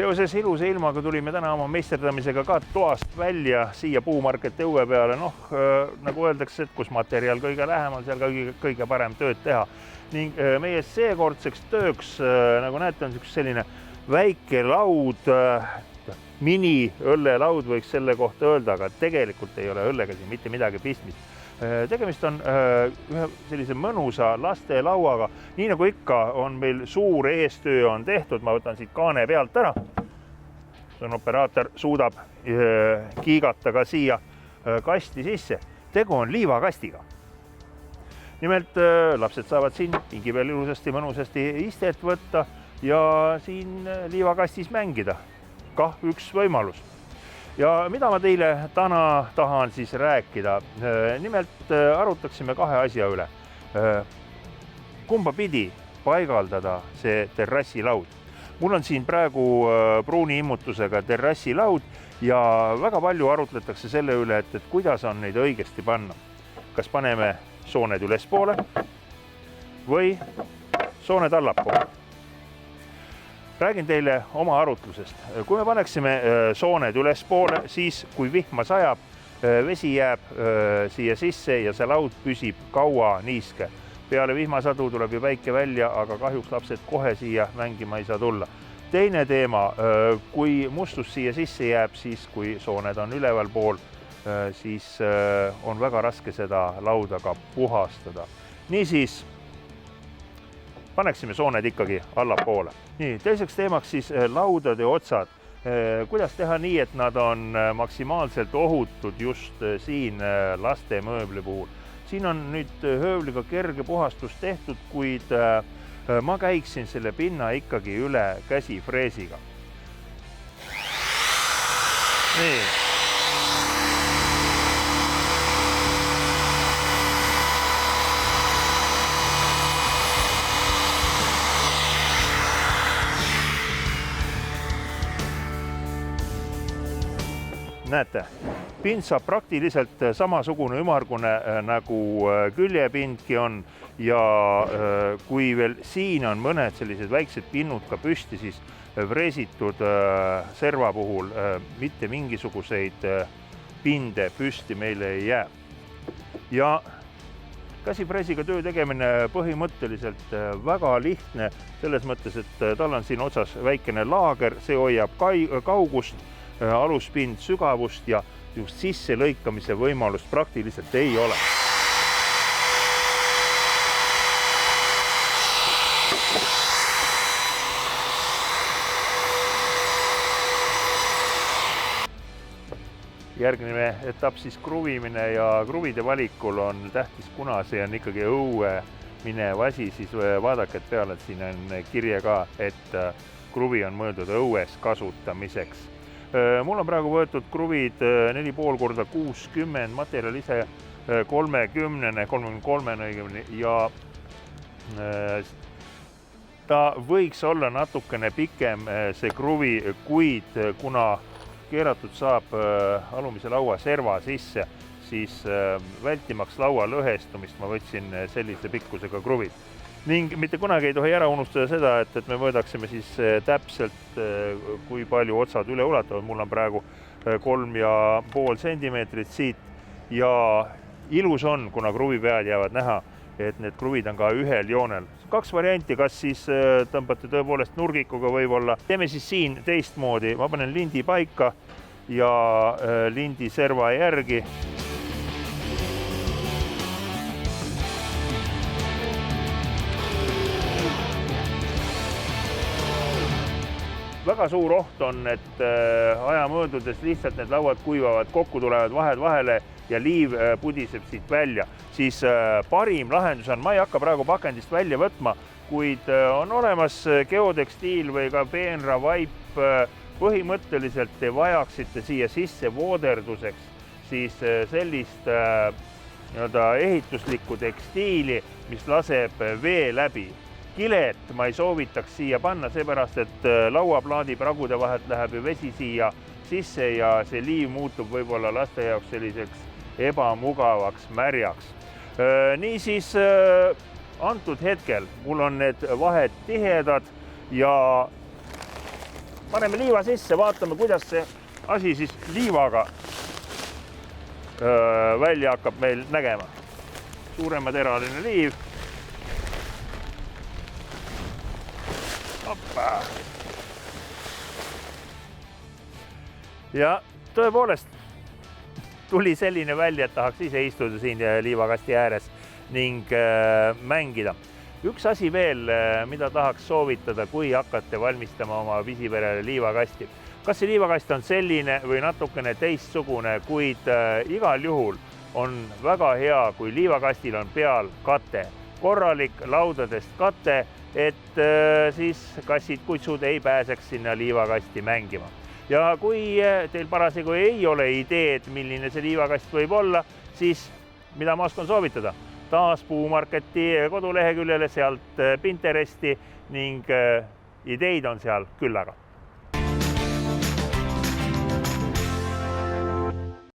Seoses ilusa ilmaga tulime täna oma meisterdamisega ka toast välja siia puumarketi õue peale. Nagu öeldakse, et kus materjal kõige lähemal, seal kõige parem tööd teha. Ning meie seekordseks tööks, nagu näete, on selline väike laud, mini õllelaud võiks selle kohta öelda, aga tegelikult ei ole õllega siin mitte midagi pistmist. Tegemist on ühe sellise mõnusa lastelauaga. Nii nagu ikka on meil suur eestöö on tehtud, ma võtan siit kaane pealt ära. Operaator suudab kiigata ka siia kasti sisse. Tegu on liivakastiga. Nimelt lapsed saavad siin pingi peal ilusasti, mõnusasti istet võtta ja siin liivakastis mängida. Kah üks võimalus. Ja mida ma teile täna tahan siis rääkida? Nimelt arutaksime kahe asja üle. Kumba pidi paigaldada see terrassilaud? Mul on siin praegu pruuni immutusega terrassilaud ja väga palju arutletakse selle üle, et kuidas on neid õigesti panna. Kas paneme sooned ülespoole või sooned allapoole? Räägin teile oma arutlusest. Kui me paneksime sooned ülespoole, siis kui vihma sajab, vesi jääb siia sisse ja see laud püsib kaua niiske. Peale vihmasadu tuleb ju päike välja, aga kahjuks lapsed kohe siia mängima ei saa tulla. Teine teema, kui mustus siia sisse jääb, siis kui sooned on üleval pool, siis on väga raske seda lauda ka puhastada. Niisiis, paneksime sooned ikkagi allapoole. Nii, teiseks teemaks siis laudade otsad. Kuidas teha nii, et nad on maksimaalselt ohutud just siin laste mööbli puhul? Siin on nüüd höövliga kerge puhastus tehtud, kuid ma käiksin selle pinna ikkagi üle käsifreesiga. Nii. Näete, pind saab praktiliselt samasugune ümargune nagu küljepindki on ja kui veel siin on mõned sellised väiksed pinnud ka püsti, siis freesitud serva puhul mitte mingisuguseid pinde püsti meile ei jää. Ja käsifreesiga töö tegemine põhimõtteliselt väga lihtne, selles mõttes, et tal on siin otsas väikene laager, see hoiab kaugust, aluspind sügavust ja just sisse lõikamise võimalust praktiliselt ei ole. Järgmine etapp siis kruvimine ja kruvide valikul on tähtis, kuna see on ikkagi õue minev asi, siis vaadake, et peale, et siin on kirje ka, et kruvi on mõeldud õues kasutamiseks. Mul on praegu võetud kruvid 4,5 x 60, materjal ise 30, 33 ja ta võiks olla natukene pikem see kruvi, kuid kuna keeratud saab alumise laua serva sisse, siis vältimaks laua lõhestumist ma võtsin sellise pikkusega kruvid. Ning mitte kunagi ei tohi ära unustada seda, et me mõõdaksime siis täpselt, kui palju otsad üle ulatavad. Mul on praegu 3,5 sentimeetrit siit ja ilus on, kuna kruvipead jäävad näha, et need kruvid on ka ühel joonel. Kaks varianti, kas siis tõmbate tõepoolest nurgikuga võib-olla. Teeme siis siin teistmoodi. Ma panen lindi paika ja lindi serva järgi. Väga suur oht on, et aja möödudes lihtsalt need lauad kuivavad, kokku tulevad vahed vahele ja liiv pudiseb siit välja. Siis parim lahendus on, ma ei hakka praegu pakendist välja võtma, kuid on olemas geotekstiil või ka peenra vaip. Põhimõtteliselt te vajaksite siia sisse vooderduseks siis sellist ehituslikku tekstiili, mis laseb vee läbi. Kilet ma ei soovitaks siia panna, seepärast, et lauaplaadi pragude vahelt läheb ju vesi siia sisse ja see liiv muutub võib-olla laste jaoks selliseks ebamugavaks märjaks. Niisiis antud hetkel mul on need vahed tihedad ja paneme liiva sisse, vaatame, kuidas see asi siis liivaga välja hakkab meil nägema. Suuremateraline liiv. Hoppa. Ja tõepoolest tuli selline välja, et tahaks ise istuda siin liivakasti ääres ning mängida. Üks asi veel, mida tahaks soovitada, kui hakkate valmistama oma pisiperele liivakasti. Kas see liivakast on selline või natukene teistsugune, kuid igal juhul on väga hea, kui liivakastil on peal kate, korralik laudadest kate, et siis kassid, kutsud ei pääseks sinna liivakasti mängima. Ja kui teil parasjagu ei ole ideed, milline see liivakast võib olla, siis mida ma oskan soovitada? Taas Puumarketi koduleheküljele sealt Pinteresti ning ideid on seal küllaga.